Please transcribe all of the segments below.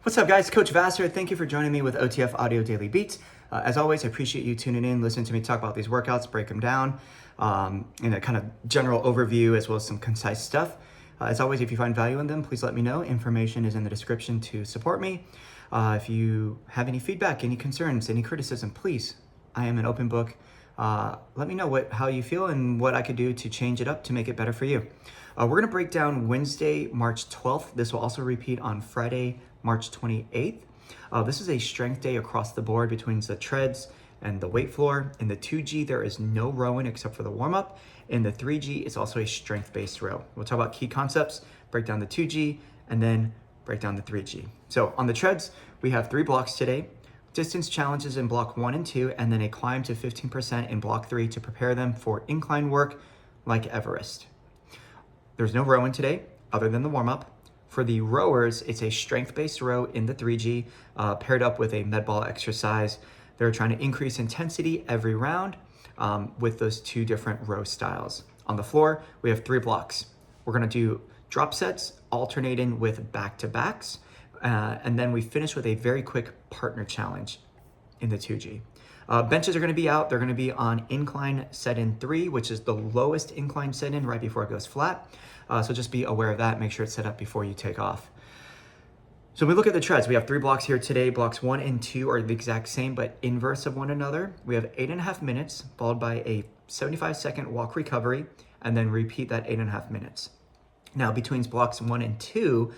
What's up, guys? Coach Vassar. Thank you for joining me with OTF Audio Daily Beats. As always, I appreciate you tuning in, listening to me talk about these workouts, break them down in a kind of general overview as well as some concise stuff. As always, if you find value in them, please let me know. Information is in the description to support me. If you have any feedback, any concerns, any criticism, please, I am an open book. Let me know how you feel and what I could do to change it up to make it better for you. We're going to break down Wednesday, March 12th. This will also repeat on Friday, March 28th. This is a strength day across the board between the treads and the weight floor. In the 2G, there is no rowing except for the warm-up. In the 3G, it's also a strength-based row. We'll talk about key concepts, break down the 2G, and then break down the 3G. So on the treads, we have 3 blocks today. Distance challenges in block 1 and 2, and then a climb to 15% in block 3 to prepare them for incline work like Everest. There's no rowing today other than the warm-up. For the rowers, it's a strength-based row in the 3G paired up with a med ball exercise. They're trying to increase intensity every round with those 2 different row styles. On the floor, we have 3 blocks. We're gonna do drop sets alternating with back-to-backs. And then we finish with a very quick partner challenge in the 2G. Benches are going to be out. They're going to be on incline set-in 3, which is the lowest incline set-in right before it goes flat. So just be aware of that. Make sure it's set up before you take off. So when we look at the treads, we have 3 blocks here today. Blocks 1 and 2 are the exact same, but inverse of one another. We have 8.5 minutes, followed by a 75-second walk recovery, and then repeat that 8.5 minutes. Now, between blocks 1 and 2,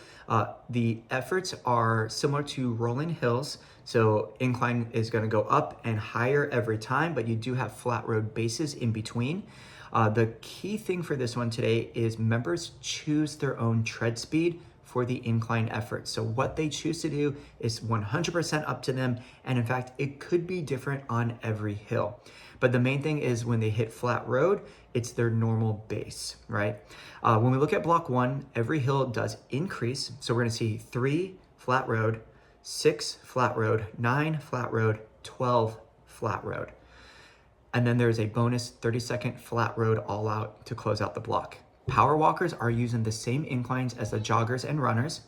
the efforts are similar to rolling hills. So incline is going to go up and higher every time, but you do have flat road bases in between. The key thing for this one today is members choose their own tread speed for the incline effort. So what they choose to do is 100% up to them. And in fact, it could be different on every hill. But the main thing is when they hit flat road, it's their normal base, right? When we look at block 1, every hill does increase. So we're gonna see 3 flat road, 6 flat road, 9 flat road, 12 flat road. And then there's a bonus 30-second flat road all out to close out the block. Power walkers are using the same inclines as the joggers and runners.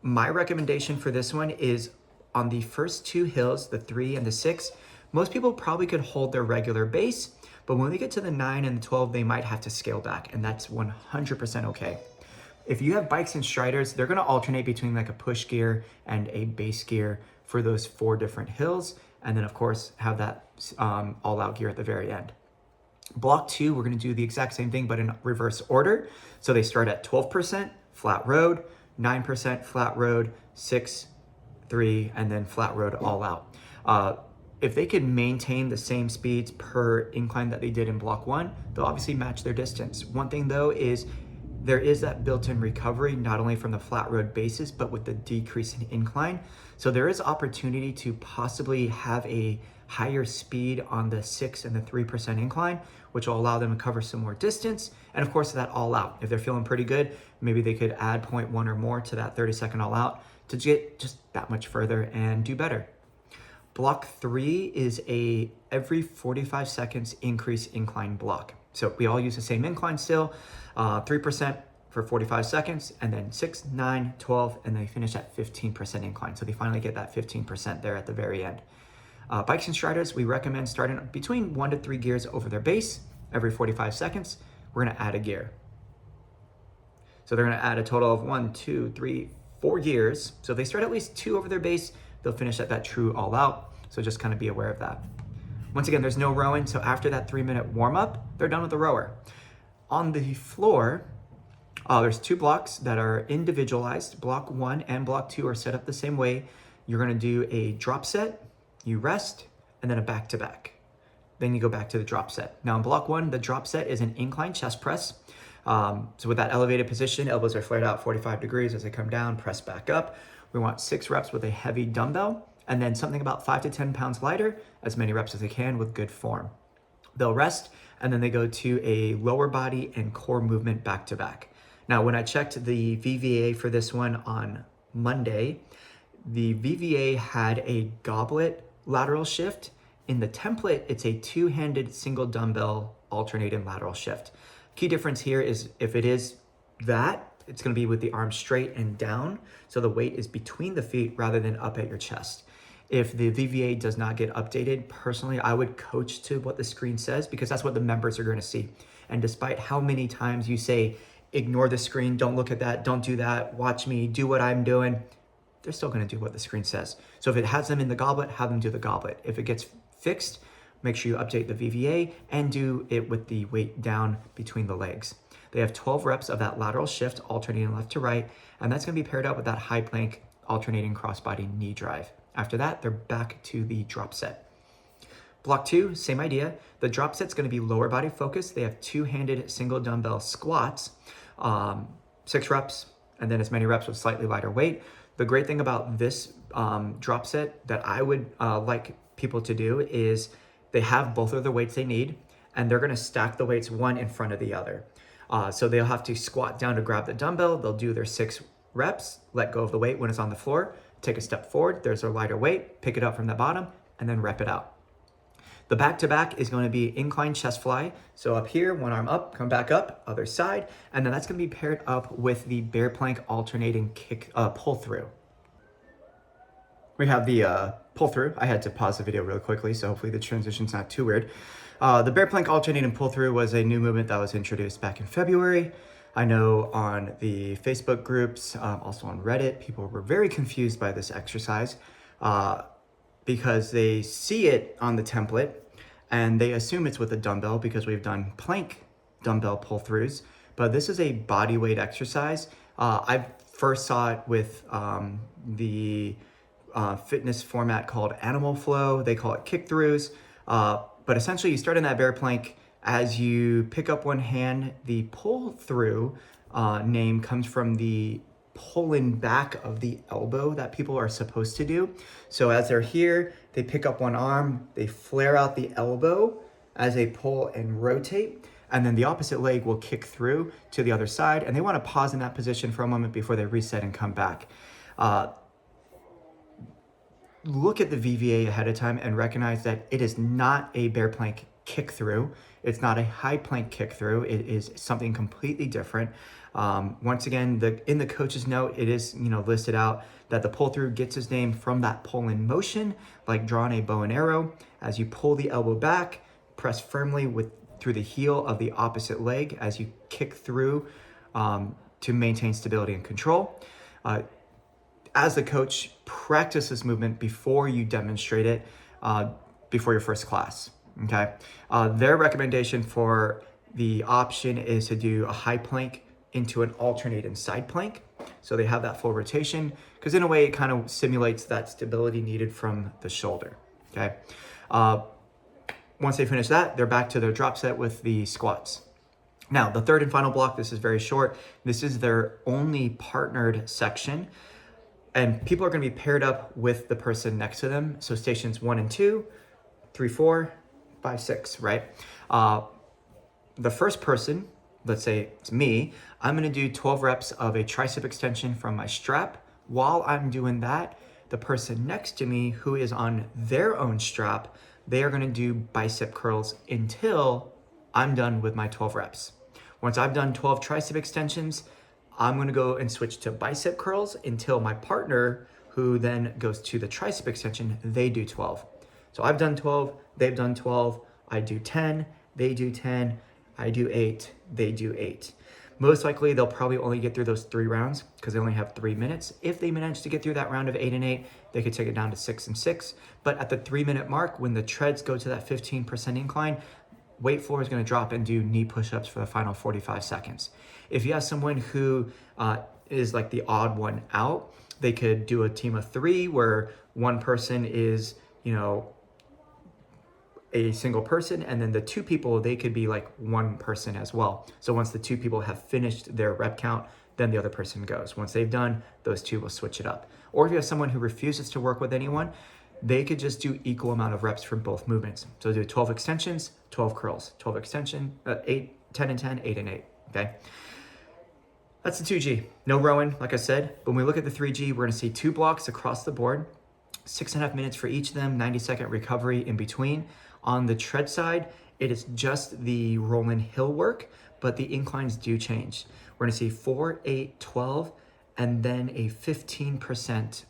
My recommendation for this one is on the first 2 hills, the 3 and the 6, most people probably could hold their regular base, but when they get to the 9 and the 12, they might have to scale back, and that's 100% okay. If you have bikes and striders, they're gonna alternate between like a push gear and a base gear for those 4 different hills, and then of course have that all-out gear at the very end. Block 2, we're gonna do the exact same thing, but in reverse order. So they start at 12% flat road, 9% flat road, 6, 3, and then flat road all out. If they can maintain the same speeds per incline that they did in block 1, they'll obviously match their distance. One thing though is there is that built-in recovery, not only from the flat road basis, but with the decrease in incline. So there is opportunity to possibly have a higher speed on the 6 and the 3% incline, which will allow them to cover some more distance. And of course, that all out. If they're feeling pretty good, maybe they could add 0.1 or more to that 30-second all out to get just that much further and do better. Block 3 is a every 45 seconds increase incline block. So we all use the same incline still, 3% for 45 seconds, and then 6, 9, 12, and they finish at 15% incline. So they finally get that 15% there at the very end. Bikes and striders, we recommend starting between 1 to 3 gears over their base. Every 45 seconds, we're gonna add a gear. So they're gonna add a total of 1, 2, 3, 4 gears. So if they start at least 2 over their base, they'll finish at that true all out. So just kind of be aware of that. Once again, there's no rowing. So after that 3-minute warm up, they're done with the rower. On the floor, there's 2 blocks that are individualized. Block 1 and block 2 are set up the same way. You're gonna do a drop set, you rest, and then a back-to-back. Then you go back to the drop set. Now in block 1, the drop set is an incline chest press. So with that elevated position, elbows are flared out 45 degrees as they come down, press back up. We want 6 reps with a heavy dumbbell, and then something about 5 to 10 pounds lighter, as many reps as they can with good form. They'll rest, and then they go to a lower body and core movement back to back. Now, when I checked the VVA for this one on Monday, the VVA had a goblet lateral shift. In the template, it's a 2-handed single dumbbell alternating lateral shift. Key difference here is if it is that, it's going to be with the arms straight and down. So the weight is between the feet rather than up at your chest. If the VVA does not get updated, personally, I would coach to what the screen says, because that's what the members are going to see. And despite how many times you say, ignore the screen, don't look at that, don't do that, watch me, do what I'm doing, they're still going to do what the screen says. So if it has them in the goblet, have them do the goblet. If it gets fixed, make sure you update the VVA and do it with the weight down between the legs. They have 12 reps of that lateral shift, alternating left to right, and that's going to be paired up with that high plank, alternating crossbody knee drive. After that, they're back to the drop set. Block 2, same idea. The drop set's going to be lower body focused. They have two-handed single dumbbell squats, 6 reps, and then as many reps with slightly lighter weight. The great thing about this drop set that I would like people to do is they have both of the weights they need, and they're going to stack the weights one in front of the other. So they'll have to squat down to grab the dumbbell. They'll do their 6 reps, let go of the weight when it's on the floor, take a step forward, there's their lighter weight, pick it up from the bottom, and then rep it out. The back-to-back is going to be incline chest fly. So up here, one arm up, come back up, other side, and then that's going to be paired up with the bear plank alternating kick pull through. We have the pull through. I had to pause the video really quickly, so hopefully the transition's not too weird. The bear plank alternating pull through was a new movement that was introduced back in February. I know on the Facebook groups, also on Reddit, people were very confused by this exercise because they see it on the template and they assume it's with a dumbbell because we've done plank dumbbell pull throughs, but this is a body weight exercise. I first saw it with the fitness format called Animal Flow. They call it kick throughs, but essentially you start in that bear plank. As you pick up one hand, the pull through name comes from the pulling back of the elbow that people are supposed to do. So as they're here, they pick up one arm, they flare out the elbow as they pull and rotate, and then the opposite leg will kick through to the other side, and they want to pause in that position for a moment before they reset and come back. Look at the VVA ahead of time and recognize that it is not a bear plank kick through. It's not a high plank kick through. It is something completely different. Once again, in the coach's note, it is listed out that the pull through gets its name from that pull in motion, like drawing a bow and arrow. As you pull the elbow back, press firmly through the heel of the opposite leg as you kick through to maintain stability and control. As the coach, practice this movement before you demonstrate it before your first class. Okay. Their recommendation for the option is to do a high plank into an alternating side plank. So they have that full rotation because in a way it kind of simulates that stability needed from the shoulder. Okay. Once they finish that, they're back to their drop set with the squats. Now, the third and final block, this is very short. This is their only partnered section. And people are going to be paired up with the person next to them. So stations 1 and 2, 3, 4, 5, 6, right? The first person, let's say it's me, I'm going to do 12 reps of a tricep extension from my strap. While I'm doing that, the person next to me who is on their own strap, they are going to do bicep curls until I'm done with my 12 reps. Once I've done 12 tricep extensions, I'm going to go and switch to bicep curls until my partner, who then goes to the tricep extension, they do 12. So I've done 12, they've done 12, I do 10, they do 10, I do 8, they do 8. Most likely they'll probably only get through those 3 rounds because they only have 3 minutes. If they manage to get through that round of 8 and 8, they could take it down to 6 and 6. But at the 3-minute mark, when the treads go to that 15% incline, weight floor is going to drop and do knee push-ups for the final 45 seconds. If you have someone who is like the odd one out, they could do a team of 3 where one person is, a single person, and then the 2 people, they could be like one person as well. So once the 2 people have finished their rep count, then the other person goes. Once they've done, those 2 will switch it up. Or if you have someone who refuses to work with anyone, they could just do equal amount of reps from both movements. So do 12 extensions, 12 curls, 12 extension, 8, 10 and 10, 8 and 8, okay? That's the 2G. No rowing, like I said. But when we look at the 3G, we're gonna see 2 blocks across the board, 6.5 minutes for each of them, 90-second recovery in between. On the tread side, it is just the roll and hill work, but the inclines do change. We're gonna see 4, 8, 12, and then a 15%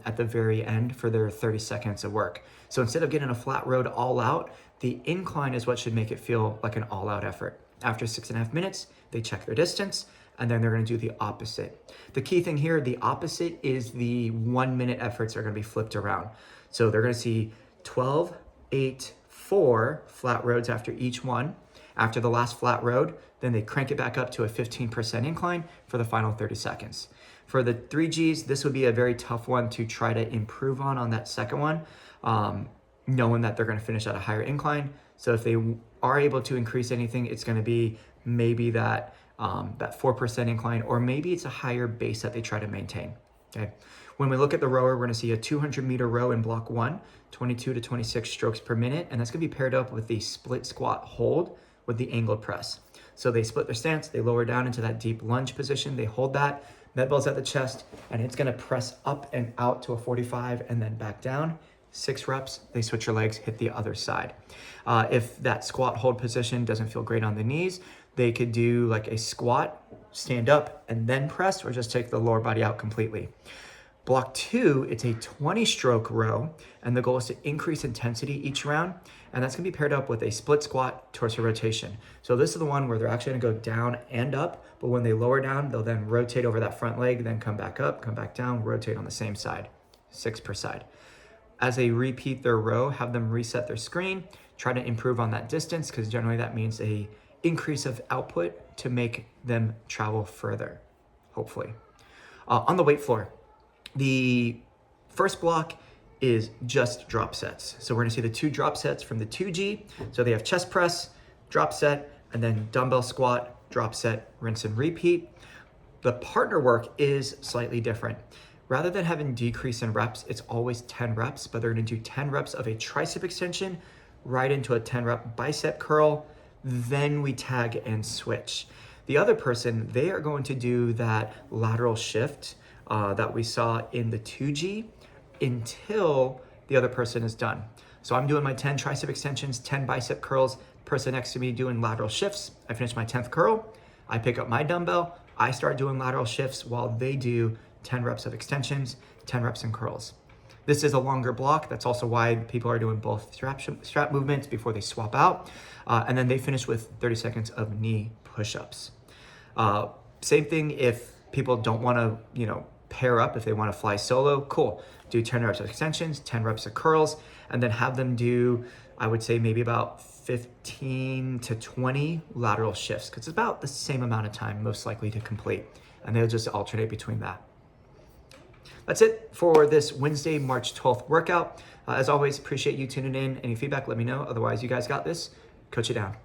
at the very end for their 30 seconds of work. So instead of getting a flat road all out, the incline is what should make it feel like an all out effort. After 6.5 minutes, they check their distance, and then they're gonna do the opposite. The key thing here, the opposite is the 1 minute efforts are gonna be flipped around. So they're gonna see 12, 8, 4 flat roads after each one. After the last flat road, then they crank it back up to a 15% incline for the final 30 seconds. For the 3Gs, this would be a very tough one to try to improve on that second one, knowing that they're gonna finish at a higher incline. So if they are able to increase anything, it's gonna be maybe that 4% incline, or maybe it's a higher base that they try to maintain, okay? When we look at the rower, we're gonna see a 200-meter row in block 1, 22 to 26 strokes per minute, and that's gonna be paired up with the split squat hold with the angled press. So they split their stance, they lower down into that deep lunge position, they hold that, med ball's at the chest, and it's gonna press up and out to a 45 and then back down. 6 reps, they switch your legs, hit the other side. If that squat hold position doesn't feel great on the knees, they could do like a squat, stand up, and then press, or just take the lower body out completely. Block 2, it's a 20-stroke row, and the goal is to increase intensity each round, and that's gonna be paired up with a split squat torso rotation. So this is the one where they're actually gonna go down and up, but when they lower down, they'll then rotate over that front leg, then come back up, come back down, rotate on the same side, 6 per side. As they repeat their row, have them reset their screen, try to improve on that distance, because generally that means a increase of output to make them travel further, hopefully. On the weight floor, the first block is just drop sets. So we're gonna see the 2 drop sets from the 2G. So they have chest press, drop set, and then dumbbell squat, drop set, rinse and repeat. The partner work is slightly different. Rather than having decrease in reps, it's always 10 reps, but they're gonna do 10 reps of a tricep extension right into a 10 rep bicep curl, then we tag and switch. The other person, they are going to do that lateral shift that we saw in the 2G until the other person is done. So I'm doing my 10 tricep extensions, 10 bicep curls, person next to me doing lateral shifts. I finish my 10th curl, I pick up my dumbbell, I start doing lateral shifts while they do 10 reps of extensions, 10 reps in curls. This is a longer block. That's also why people are doing both strap movements before they swap out. And then they finish with 30 seconds of knee push-ups. Same thing if people don't wanna, pair up, if they wanna fly solo, cool. Do 10 reps of extensions, 10 reps of curls, and then have them do, I would say maybe about 15 to 20 lateral shifts, because it's about the same amount of time most likely to complete. And they'll just alternate between that. That's it for this Wednesday, March 12th workout. As always, appreciate you tuning in. Any feedback, let me know. Otherwise, you guys got this. Coach it down.